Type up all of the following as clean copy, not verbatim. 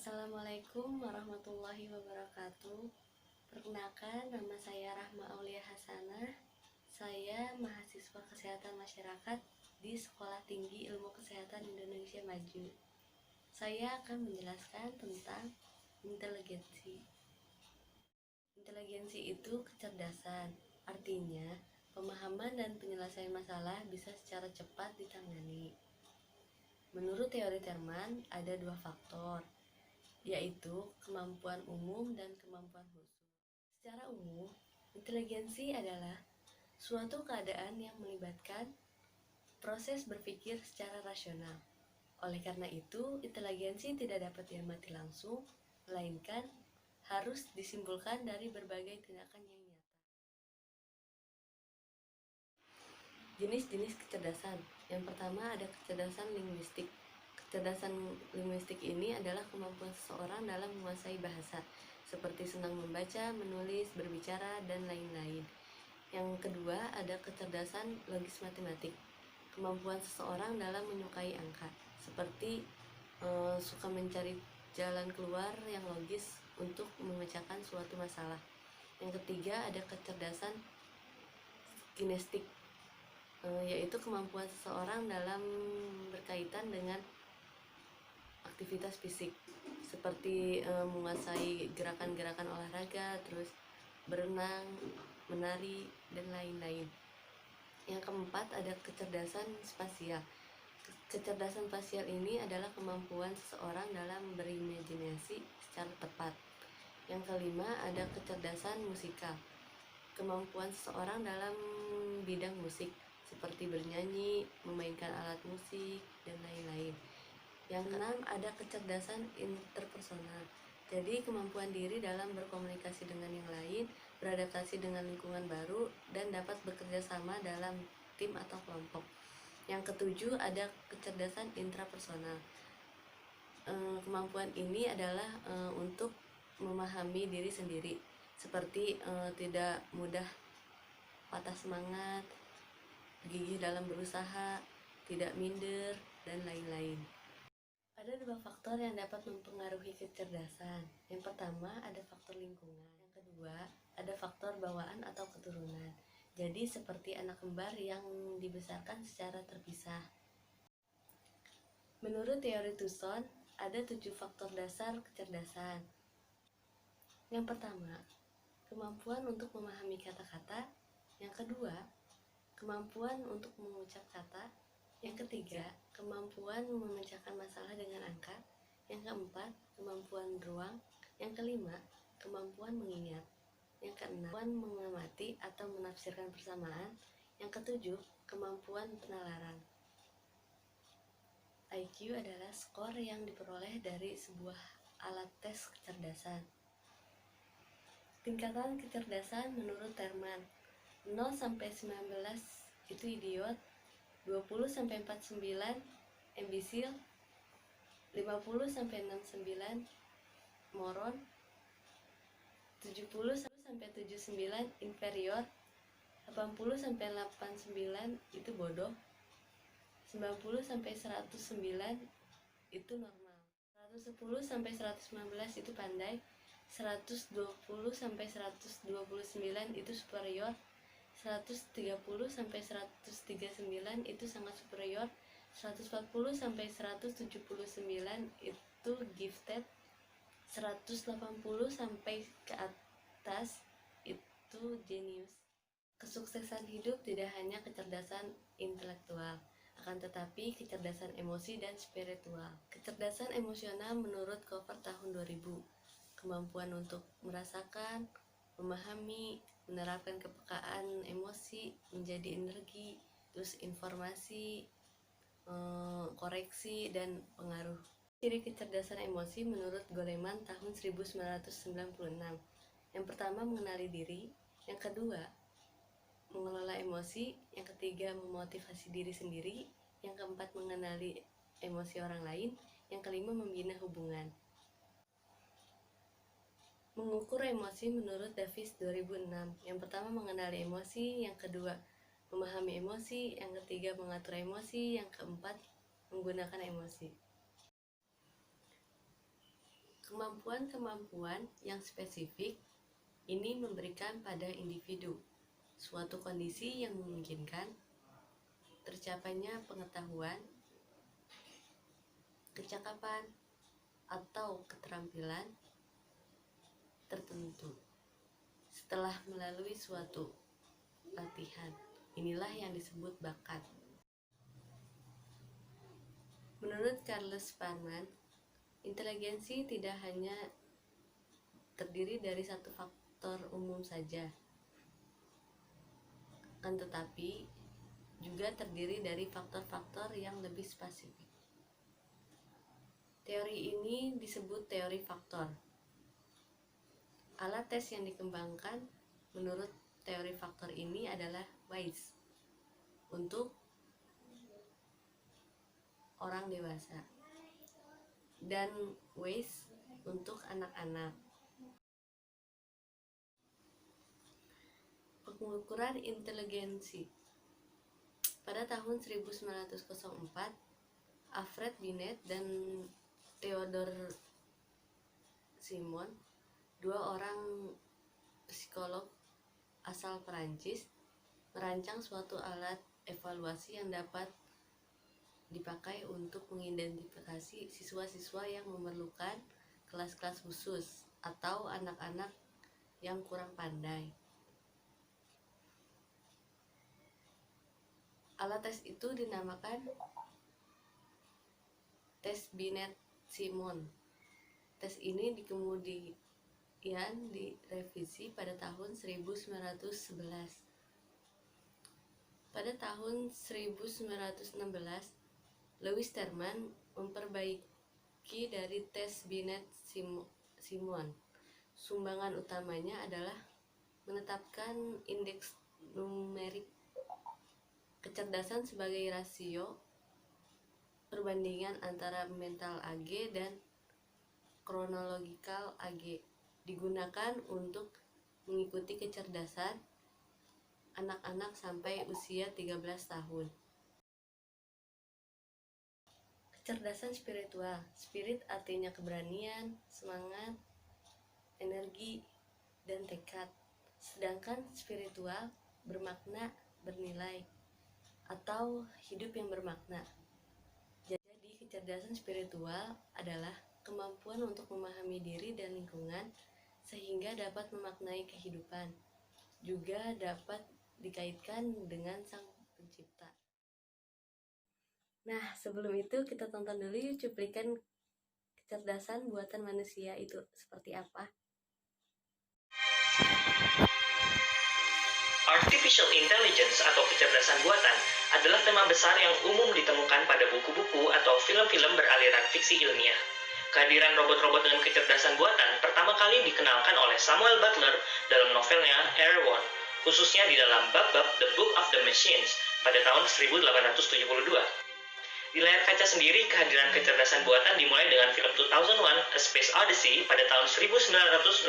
Assalamualaikum warahmatullahi wabarakatuh. Perkenalkan, nama saya Rahma Aulia Hasanah. Saya mahasiswa Kesehatan Masyarakat di Sekolah Tinggi Ilmu Kesehatan Indonesia Maju. Saya akan menjelaskan tentang inteligensi. Inteligensi itu kecerdasan, artinya pemahaman dan penyelesaian masalah bisa secara cepat ditangani. Menurut teori Terman, ada dua faktor, yaitu kemampuan umum dan kemampuan khusus. Secara umum, inteligensi adalah suatu keadaan yang melibatkan proses berpikir secara rasional. Oleh karena itu, inteligensi tidak dapat diamati langsung, melainkan harus disimpulkan dari berbagai tindakan yang nyata. Jenis-jenis kecerdasan. Yang pertama ada kecerdasan linguistik. Kecerdasan linguistik ini adalah kemampuan seseorang dalam menguasai bahasa, seperti senang membaca, menulis, berbicara, dan lain-lain. Yang kedua ada kecerdasan logis matematik. Kemampuan seseorang dalam menyukai angka, seperti suka mencari jalan keluar yang logis untuk memecahkan suatu masalah. Yang ketiga ada kecerdasan kinestik, yaitu kemampuan seseorang dalam berkaitan dengan aktivitas fisik, seperti menguasai gerakan-gerakan olahraga, terus berenang, menari, dan lain-lain. Yang keempat ada kecerdasan spasial. Kecerdasan spasial ini adalah kemampuan seseorang dalam berimajinasi secara tepat. Yang kelima ada kecerdasan musikal. Kemampuan seseorang dalam bidang musik, seperti bernyanyi, memainkan alat musik, dan lain-lain. Yang keenam ada kecerdasan interpersonal. Jadi kemampuan diri dalam berkomunikasi dengan yang lain, beradaptasi dengan lingkungan baru, dan dapat bekerja sama dalam tim atau kelompok. Yang ketujuh ada kecerdasan intrapersonal. Kemampuan ini adalah untuk memahami diri sendiri, seperti tidak mudah patah semangat, gigih dalam berusaha, tidak minder, dan lain-lain. Ada dua faktor yang dapat mempengaruhi kecerdasan. Yang pertama ada faktor lingkungan. Yang kedua ada faktor bawaan atau keturunan. Jadi seperti anak kembar yang dibesarkan secara terpisah. Menurut teori Tuson, ada 7 faktor dasar kecerdasan. Yang pertama, kemampuan untuk memahami kata-kata. Yang kedua, kemampuan untuk mengucap kata. Yang ketiga, kemampuan memecahkan masalah dengan angka. Yang keempat, kemampuan ruang. Yang kelima, kemampuan mengingat. Yang keenam, kemampuan mengamati atau menafsirkan persamaan. Yang ketujuh, kemampuan penalaran. IQ adalah skor yang diperoleh dari sebuah alat tes kecerdasan. Tingkatan kecerdasan menurut Terman, 0-19 itu idiot, 20-49 imbisil, 50-69 moron, 70-79 inferior, 80-89 itu bodoh, 90-109 itu normal, 110-119 itu pandai, 120-129 itu superior, 130-139 itu sangat superior, 140-179 itu gifted, 180 sampai ke atas itu genius. Kesuksesan hidup tidak hanya kecerdasan intelektual, akan tetapi kecerdasan emosi dan spiritual. Kecerdasan emosional menurut Cover tahun 2000, kemampuan untuk merasakan, memahami, menerapkan kepekaan emosi menjadi energi, terus informasi, koreksi, dan pengaruh. Ciri kecerdasan emosi menurut Goleman tahun 1996. Yang pertama mengenali diri, yang kedua mengelola emosi, yang ketiga memotivasi diri sendiri, yang keempat mengenali emosi orang lain, yang kelima membina hubungan. Mengukur emosi menurut Davis 2006. Yang pertama mengenali emosi, yang kedua memahami emosi, yang ketiga mengatur emosi, yang keempat menggunakan emosi. Kemampuan-kemampuan yang spesifik ini memberikan pada individu suatu kondisi yang memungkinkan tercapainya pengetahuan, kecakapan, atau keterampilan tertentu setelah melalui suatu latihan. Inilah yang disebut bakat. Menurut Charles Parman, inteligensi tidak hanya terdiri dari satu faktor umum saja, akan tetapi juga terdiri dari faktor-faktor yang lebih spesifik. Teori ini disebut teori faktor. Alat tes yang dikembangkan menurut teori faktor ini adalah WISE untuk orang dewasa dan WAIS untuk anak-anak. Pengukuran inteligensi. Pada tahun 1904, Alfred Binet dan Theodore Simon, dua orang psikolog asal Perancis, merancang suatu alat evaluasi yang dapat dipakai untuk mengidentifikasi siswa-siswa yang memerlukan kelas-kelas khusus atau anak-anak yang kurang pandai. Alat tes itu dinamakan tes Binet-Simon. Tes ini kemudian direvisi pada tahun 1911. Pada tahun 1916, Lewis Terman memperbaiki dari tes Binet-Simon. Sumbangan utamanya adalah menetapkan indeks numerik kecerdasan sebagai rasio perbandingan antara mental AG dan chronological AG, digunakan untuk mengikuti kecerdasan anak-anak sampai usia 13 tahun. Kecerdasan spiritual. Spirit artinya keberanian, semangat, energi, dan tekad. Sedangkan spiritual bermakna bernilai atau hidup yang bermakna. Jadi kecerdasan spiritual adalah kemampuan untuk memahami diri dan lingkungan sehingga dapat memaknai kehidupan. Juga dapat dikaitkan dengan Sang Pencipta. Nah, sebelum itu kita tonton dulu yuk cuplikan kecerdasan buatan manusia itu seperti apa. Artificial intelligence atau kecerdasan buatan adalah tema besar yang umum ditemukan pada buku-buku atau film-film beraliran fiksi ilmiah. Kehadiran robot-robot dengan kecerdasan buatan pertama kali dikenalkan oleh Samuel Butler dalam novelnya Air One, khususnya di dalam bab-bab The Book of the Machines pada tahun 1872. Di layar kaca sendiri, kehadiran kecerdasan buatan dimulai dengan film 2001: A Space Odyssey pada tahun 1968,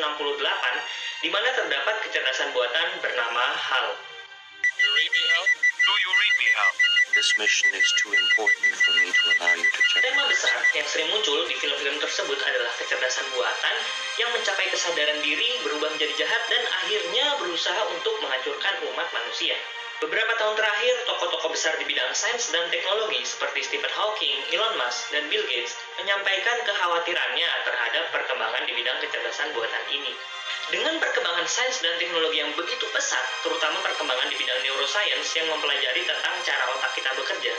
di mana terdapat kecerdasan buatan bernama HAL. You read me, Hal? Do you read me, Hal? This mission is too important for me to allow you to check. Tema besar yang sering muncul di film-film tersebut adalah kecerdasan buatan yang mencapai kesadaran diri, berubah menjadi jahat, dan akhirnya berusaha untuk menghancurkan umat manusia. Beberapa tahun terakhir, tokoh-tokoh besar di bidang sains dan teknologi seperti Stephen Hawking, Elon Musk, dan Bill Gates menyampaikan kekhawatirannya terhadap perkembangan di bidang kecerdasan buatan ini. Dengan perkembangan sains dan teknologi yang begitu pesat, terutama perkembangan di bidang neuroscience yang mempelajari tentang cara otak kita bekerja,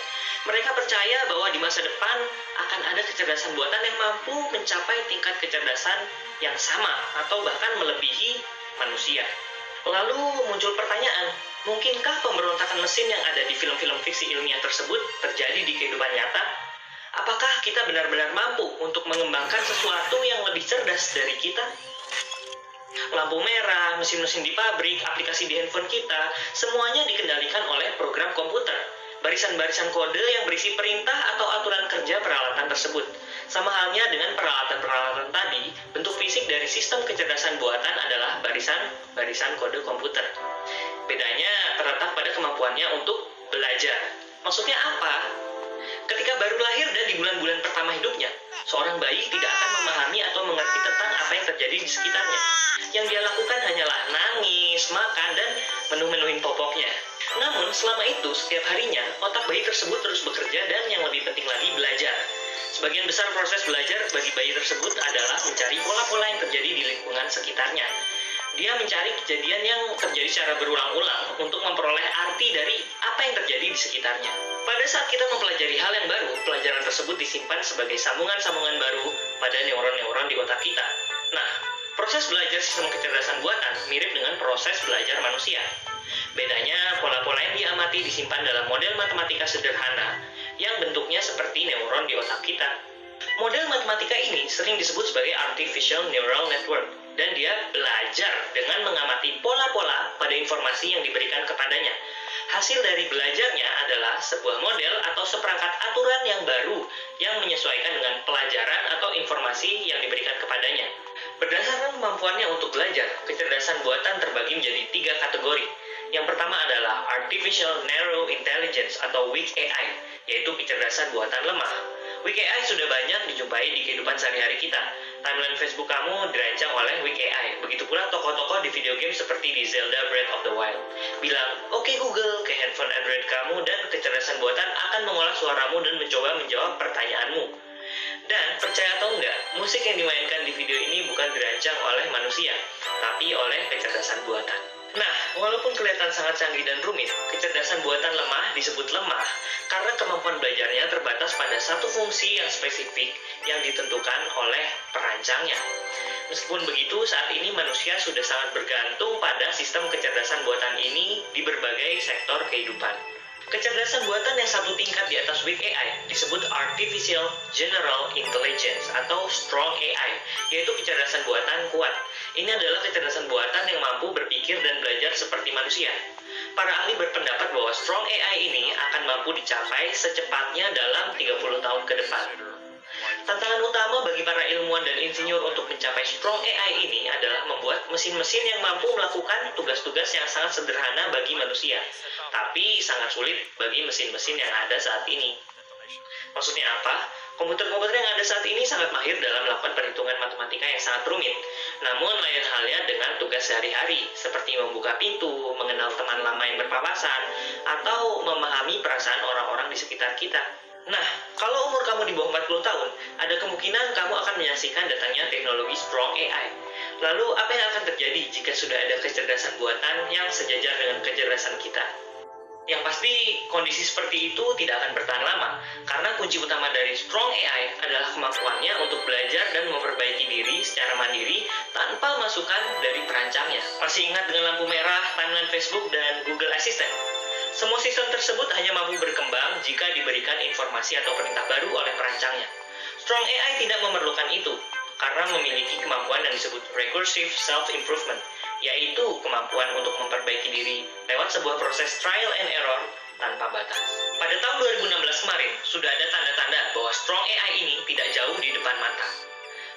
mereka percaya bahwa di masa depan akan ada kecerdasan buatan yang mampu mencapai tingkat kecerdasan yang sama atau bahkan melebihi manusia. Lalu muncul pertanyaan, mungkinkah pemberontakan mesin yang ada di film-film fiksi ilmiah tersebut terjadi di kehidupan nyata? Apakah kita benar-benar mampu untuk mengembangkan sesuatu yang lebih cerdas dari kita? Lampu merah, mesin-mesin di pabrik, aplikasi di handphone kita, semuanya dikendalikan oleh program komputer. Barisan-barisan kode yang berisi perintah atau aturan kerja peralatan tersebut. Sama halnya dengan peralatan-peralatan tadi, bentuk fisik dari sistem kecerdasan buatan adalah barisan-barisan kode komputer. Bedanya terletak pada kemampuannya untuk belajar. Maksudnya apa? Ketika baru lahir dan di bulan-bulan pertama hidupnya, seorang bayi tidak akan memahami atau mengerti terjadi di sekitarnya. Yang dia lakukan hanyalah nangis, makan, dan menu-menuhin popoknya. Namun, selama itu, setiap harinya, otak bayi tersebut terus bekerja dan yang lebih penting lagi, belajar. Sebagian besar proses belajar bagi bayi tersebut adalah mencari pola-pola yang terjadi di lingkungan sekitarnya. Dia mencari kejadian yang terjadi secara berulang-ulang untuk memperoleh arti dari apa yang terjadi di sekitarnya. Pada saat kita mempelajari hal yang baru, pelajaran tersebut disimpan sebagai sambungan-sambungan baru pada neuron-neuron di otak kita. Nah, proses belajar sistem kecerdasan buatan mirip dengan proses belajar manusia. Bedanya, pola-pola yang diamati disimpan dalam model matematika sederhana yang bentuknya seperti neuron di otak kita. Model matematika ini sering disebut sebagai artificial neural network, dan dia belajar dengan mengamati pola-pola pada informasi yang diberikan kepadanya. Hasil dari belajarnya adalah sebuah model atau seperangkat aturan yang baru yang menyesuaikan dengan pelajaran atau informasi yang diberikan kepadanya. Berdasarkan kemampuannya untuk belajar, kecerdasan buatan terbagi menjadi 3 kategori. Yang pertama adalah Artificial Narrow Intelligence atau Weak AI, yaitu kecerdasan buatan lemah. Weak AI sudah banyak dijumpai di kehidupan sehari-hari kita. Timeline Facebook kamu dirancang oleh Weak AI. Begitu pula tokoh-tokoh di video game seperti di Zelda Breath of the Wild. Bilang, "Oke Google," ke handphone Android kamu, dan kecerdasan buatan akan mengolah suaramu dan mencoba menjawab pertanyaanmu. Dan percaya atau enggak, musik yang dimainkan di video ini bukan dirancang oleh manusia, tapi oleh kecerdasan buatan. Nah, walaupun kelihatan sangat canggih dan rumit, kecerdasan buatan lemah disebut lemah karena kemampuan belajarnya terbatas pada satu fungsi yang spesifik yang ditentukan oleh perancangnya. Meskipun begitu, saat ini manusia sudah sangat bergantung pada sistem kecerdasan buatan ini di berbagai sektor kehidupan. Kecerdasan buatan yang satu tingkat di atas Weak AI disebut Artificial General Intelligence atau Strong AI, yaitu kecerdasan buatan kuat. Ini adalah kecerdasan buatan yang mampu berpikir dan belajar seperti manusia. Para ahli berpendapat bahwa Strong AI ini akan mampu dicapai secepatnya dalam 30 tahun ke depan. Tantangan utama bagi para ilmuwan dan insinyur untuk mencapai Strong AI ini adalah membuat mesin-mesin yang mampu melakukan tugas-tugas yang sangat sederhana bagi manusia, tapi sangat sulit bagi mesin-mesin yang ada saat ini. Maksudnya apa? Komputer-komputer yang ada saat ini sangat mahir dalam melakukan perhitungan matematika yang sangat rumit. Namun lain halnya dengan tugas sehari-hari, seperti membuka pintu, mengenal teman lama yang berpapasan, atau memahami perasaan orang-orang di sekitar kita. Nah, kalau umur kamu di bawah 40 tahun, ada kemungkinan kamu akan menyaksikan datangnya teknologi Strong AI. Lalu, apa yang akan terjadi jika sudah ada kecerdasan buatan yang sejajar dengan kecerdasan kita? Yang pasti, kondisi seperti itu tidak akan bertahan lama, karena kunci utama dari Strong AI adalah kemampuannya untuk belajar dan memperbaiki diri secara mandiri tanpa masukan dari perancangnya. Masih ingat dengan lampu merah, timeline Facebook, dan Google Assistant? Semua sistem tersebut hanya mampu berkembang jika diberikan informasi atau perintah baru oleh perancangnya. Strong AI tidak memerlukan itu, karena memiliki kemampuan yang disebut recursive self-improvement, yaitu kemampuan untuk memperbaiki diri lewat sebuah proses trial and error tanpa batas. Pada tahun 2016 kemarin, sudah ada tanda-tanda bahwa Strong AI ini tidak jauh di depan mata.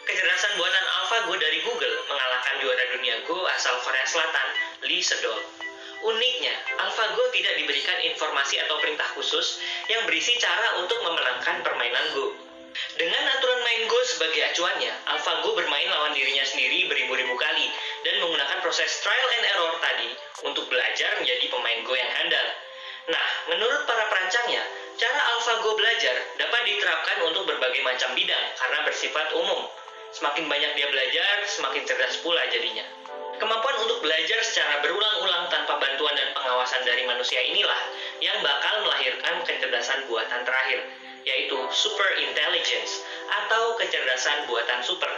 Kecerdasan buatan AlphaGo dari Google mengalahkan juara dunia Go asal Korea Selatan, Lee Sedol. Uniknya, AlphaGo tidak diberikan informasi atau perintah khusus yang berisi cara untuk memenangkan permainan Go. Dengan aturan main Go sebagai acuannya, AlphaGo bermain lawan dirinya sendiri beribu-ribu kali dan menggunakan proses trial and error tadi untuk belajar menjadi pemain Go yang handal. Nah, menurut para perancangnya, cara AlphaGo belajar dapat diterapkan untuk berbagai macam bidang karena bersifat umum. Semakin banyak dia belajar, semakin cerdas pula jadinya. Kemampuan untuk belajar secara berulang-ulang tanpa bantuan dan pengawasan dari manusia inilah yang bakal melahirkan kecerdasan buatan terakhir, yaitu super intelligence atau kecerdasan buatan super.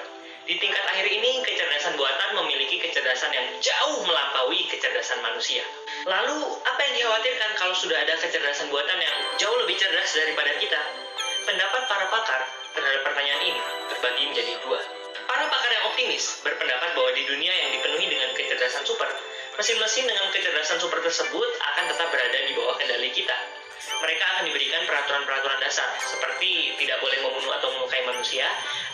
Di tingkat akhir ini, kecerdasan buatan memiliki kecerdasan yang jauh melampaui kecerdasan manusia. Lalu, apa yang dikhawatirkan kalau sudah ada kecerdasan buatan yang jauh lebih cerdas daripada kita? Pendapat para pakar terhadap pertanyaan ini terbagi menjadi 2. Para pakar yang optimis berpendapat bahwa di dunia yang dipenuhi dengan kecerdasan super, mesin-mesin dengan kecerdasan super tersebut akan tetap berada di bawah kendali kita. Mereka akan diberikan peraturan-peraturan dasar, seperti tidak boleh membunuh atau melukai manusia,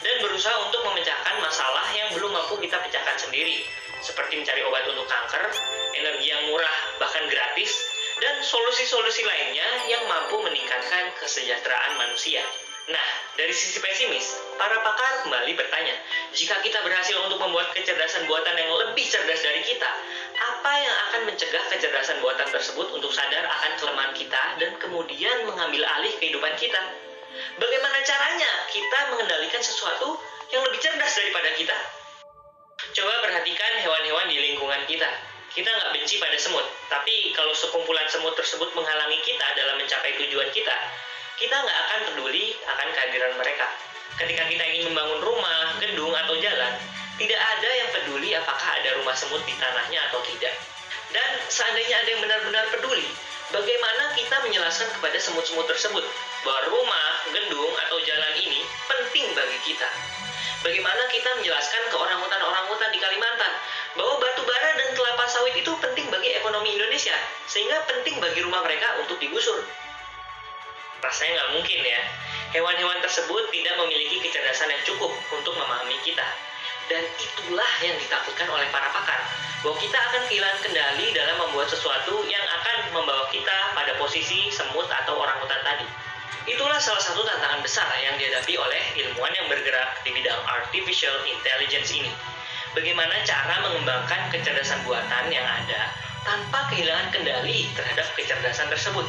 dan berusaha untuk memecahkan masalah yang belum mampu kita pecahkan sendiri, seperti mencari obat untuk kanker, energi yang murah bahkan gratis, dan solusi-solusi lainnya yang mampu meningkatkan kesejahteraan manusia. Nah, dari sisi pesimis, para pakar kembali bertanya, jika kita berhasil untuk membuat kecerdasan buatan yang lebih cerdas dari kita, apa yang akan mencegah kecerdasan buatan tersebut untuk sadar akan kelemahan kita dan kemudian mengambil alih kehidupan kita? Bagaimana caranya kita mengendalikan sesuatu yang lebih cerdas daripada kita? Coba perhatikan hewan-hewan di lingkungan kita. Kita nggak benci pada semut, tapi kalau sekumpulan semut tersebut menghalangi kita dalam mencapai tujuan kita nggak akan peduli akan kehadiran mereka. Ketika kita ingin membangun rumah, gedung, atau jalan, tidak ada yang peduli apakah ada rumah semut di tanahnya atau tidak. Dan seandainya ada yang benar-benar peduli, bagaimana kita menjelaskan kepada semut-semut tersebut bahwa rumah, gedung, atau jalan ini penting bagi kita? Bagaimana kita menjelaskan ke orangutan-orangutan di Kalimantan bahwa batu bara dan kelapa sawit itu penting bagi ekonomi Indonesia, sehingga penting bagi rumah mereka untuk digusur? Rasanya nggak mungkin ya. Hewan-hewan tersebut tidak memiliki kecerdasan yang cukup untuk memahami kita. Dan itulah yang ditakutkan oleh para pakar, bahwa kita akan kehilangan kendali dalam membuat sesuatu yang akan membawa kita pada posisi semut atau orangutan tadi. Itulah salah satu tantangan besar yang dihadapi oleh ilmuwan yang bergerak di bidang artificial intelligence ini. Bagaimana cara mengembangkan kecerdasan buatan yang ada tanpa kehilangan kendali terhadap kecerdasan tersebut.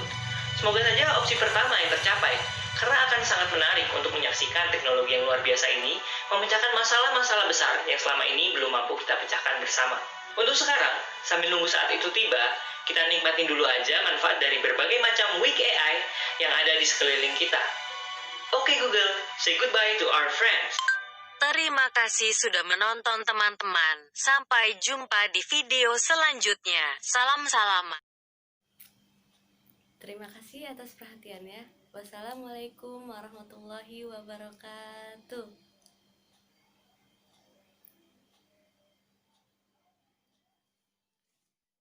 Semoga saja opsi pertama yang tercapai, karena akan sangat menarik untuk menyaksikan teknologi yang luar biasa ini memecahkan masalah-masalah besar yang selama ini belum mampu kita pecahkan bersama. Untuk sekarang, sambil nunggu saat itu tiba, kita nikmatin dulu aja manfaat dari berbagai macam weak AI yang ada di sekeliling kita. Oke Google, say goodbye to our friends. Terima kasih sudah menonton teman-teman. Sampai jumpa di video selanjutnya. Salam. Terima kasih atas perhatiannya. Wassalamualaikum warahmatullahi wabarakatuh.